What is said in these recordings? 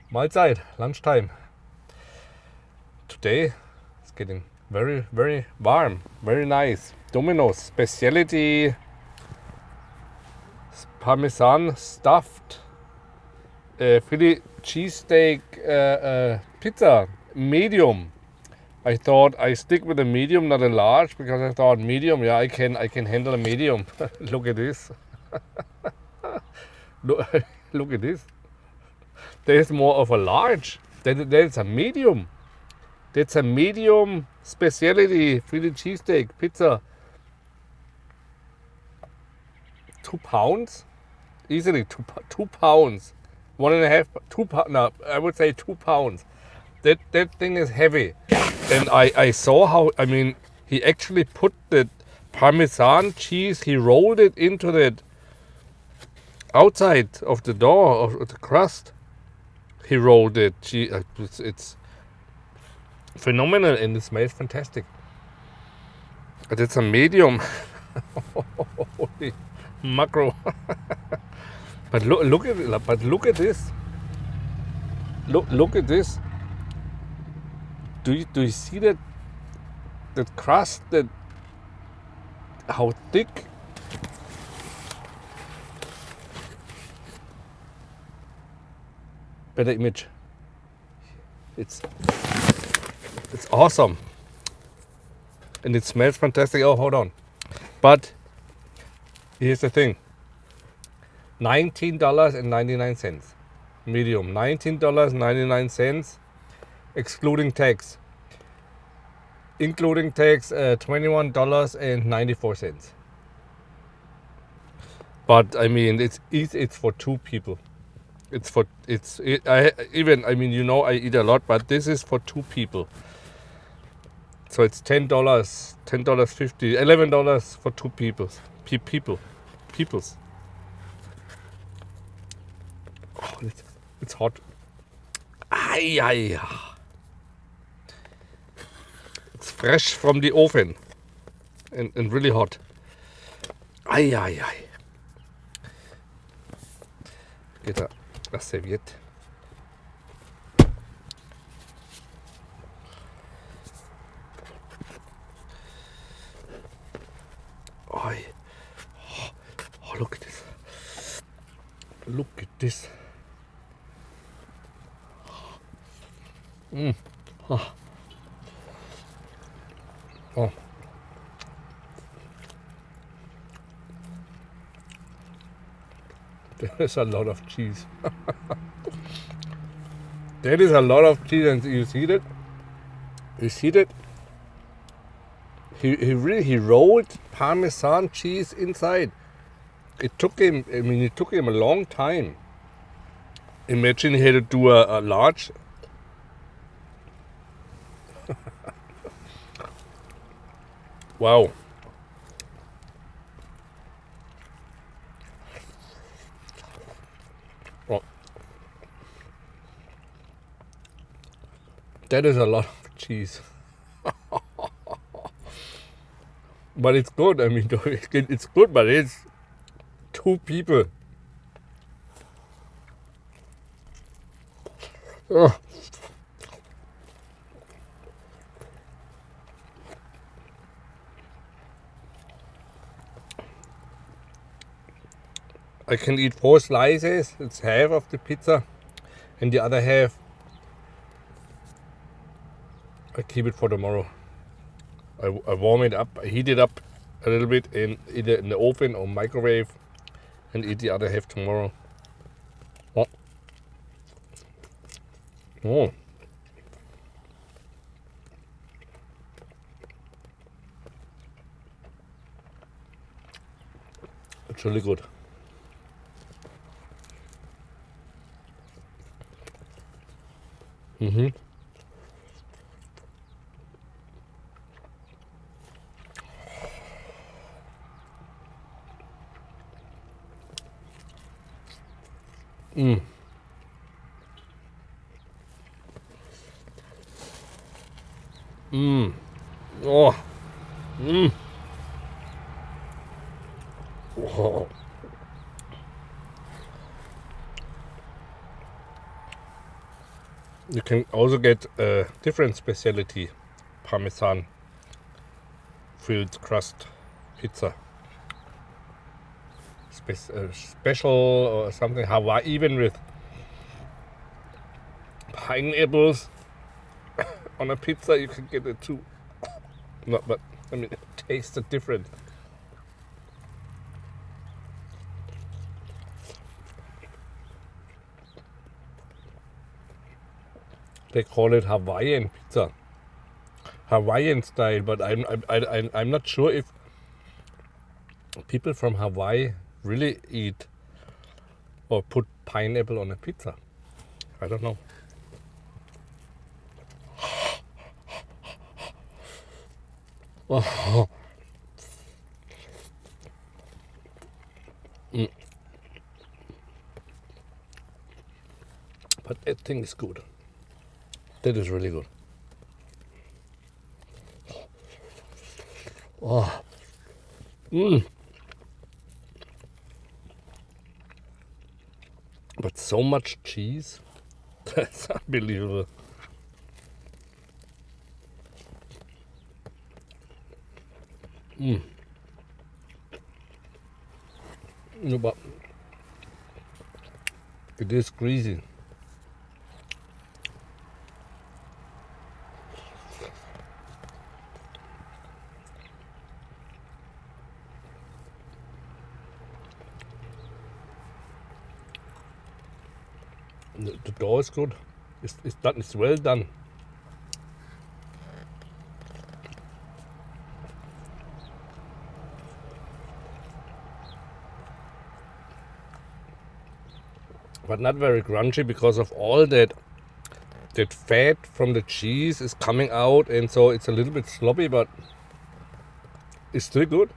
Mahlzeit, lunchtime. Today it's getting very, very warm, very nice. Domino's specialty Parmesan stuffed Philly cheesesteak pizza, medium. I thought I stick with a medium, not a large, because I thought medium, yeah, I can handle a medium. Look at this. Look, look at this. There's more of a large. There's a medium. That's a medium specialty Philly cheesesteak pizza. 2 pounds? Easily 2 pounds. 1.5, 2 pounds. No, I would say 2 pounds. That thing is heavy. And I saw how, I mean, he actually put the Parmesan cheese, he rolled it into the outside of the door of the crust. He rolled it. It's phenomenal and it smells fantastic. But it's a medium. Holy macro. But look at it. But look at this. Look at this. Do you see that crust? That how thick? Better image. It's awesome. And it smells fantastic. Oh, hold on. But here's the thing. $19.99. Medium. $19.99. Excluding tax. Including tax, $21.94. But I mean, it's for 2 people. I eat a lot, but this is for 2 people. So it's $10, $10.50, $11 for 2 people. Peoples. Oh, it's hot. Ay. It's fresh from the oven and really hot. Ay. Get a serviette. Oh, look at this. Look at this. Oh. There's a lot of cheese. There is a lot of cheese, and you see that? You see that? He rolled Parmesan cheese inside. It took him a long time. Imagine he had to do a large. Wow. Oh. That is a lot of cheese. But it's good. I mean, it's good, but it's 2 people. Oh. I can eat 4 slices. It's half of the pizza, and the other half I keep it for tomorrow. I warm it up, I heat it up a little bit, and either in the oven or microwave, and eat the other half tomorrow. Oh. It's really good. Mm-hmm. Mm. Mm. Oh. Mm. Oh. You can also get a different specialty, Parmesan filled crust pizza. Special or something Hawaii, even with pineapples on a pizza, you can get it too. No, but I mean, it tastes different. They call it Hawaiian pizza, Hawaiian style, but I'm not sure if people from Hawaii really eat or put pineapple on a pizza. I don't know. Oh. But that thing is good. That is really good. Oh. But so much cheese. That's unbelievable. No, but it is greasy. The dough is good. It's done. It's well done. But not very crunchy because of all that fat from the cheese is coming out, and so it's a little bit sloppy, but it's still good.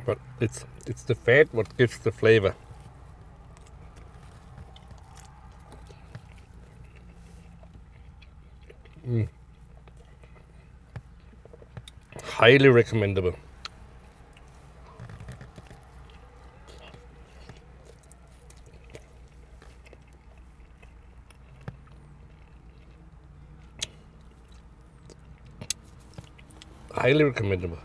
But it's the fat what gives the flavor. Highly recommendable. Highly recommendable.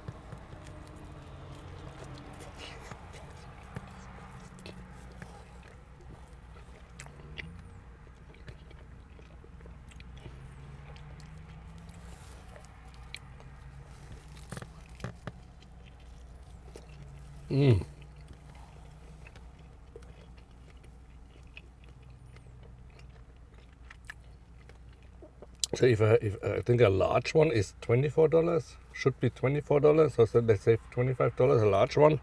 So if I think a large one is $24, should be $24. So let's say $25 a large one,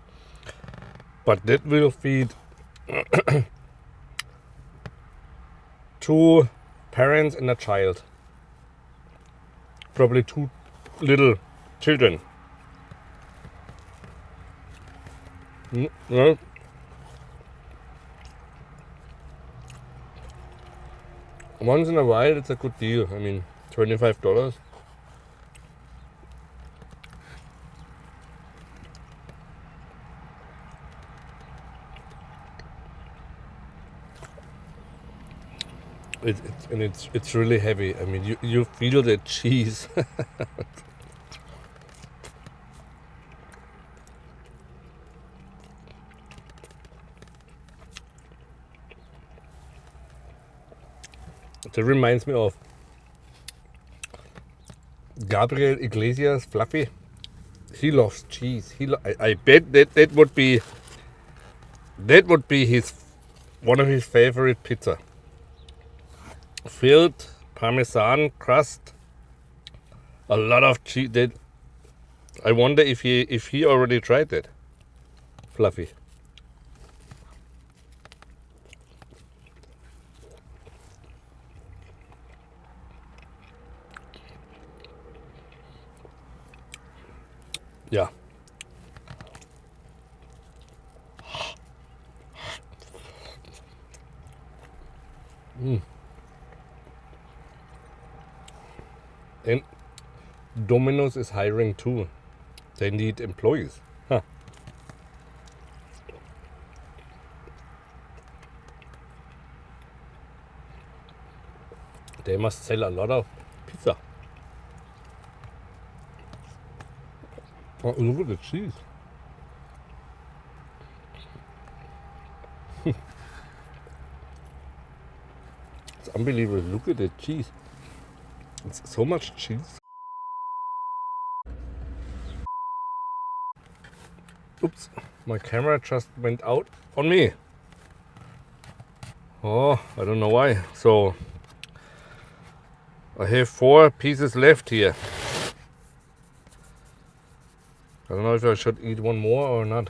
but that will feed 2 parents and a child, probably 2 little children. No. Once in a while, it's a good deal. I mean, $25. It's really heavy. I mean, you feel the cheese. That reminds me of Gabriel Iglesias, Fluffy. He loves cheese. I bet that would be his one of his favorite pizza. Filled Parmesan crust, a lot of cheese. I wonder if he already tried that, Fluffy. Yeah. And Domino's is hiring too. They need employees. Huh. They must sell a lot of pizza. Oh, look at the cheese. It's unbelievable. Look at the cheese. It's so much cheese. Oops, my camera just went out on me. Oh, I don't know why. So I have 4 pieces left here. I don't know if I should eat one more or not.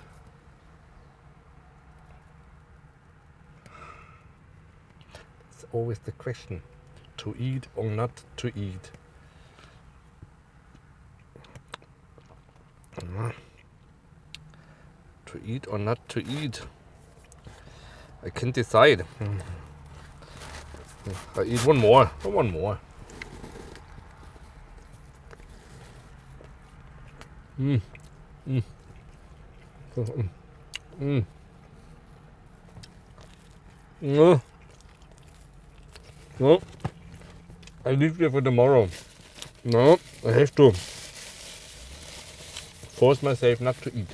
It's always the question, to eat or not to eat. To eat or not to eat. I can't decide. I eat one more. One more. No. No. I leave it for tomorrow. No, I have to force myself not to eat.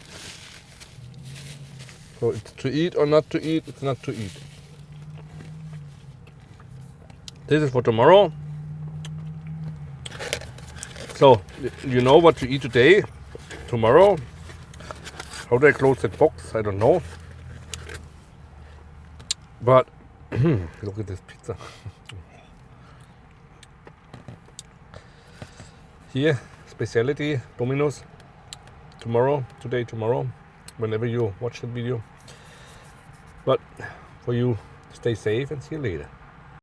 So it's to eat or not to eat, it's not to eat. This is for tomorrow. So, you know what to eat today, tomorrow. How do I close that box? I don't know. But, look at this pizza. Here, specialty, Domino's. Tomorrow, today, tomorrow. Whenever you watch the video. But for you, stay safe and see you later.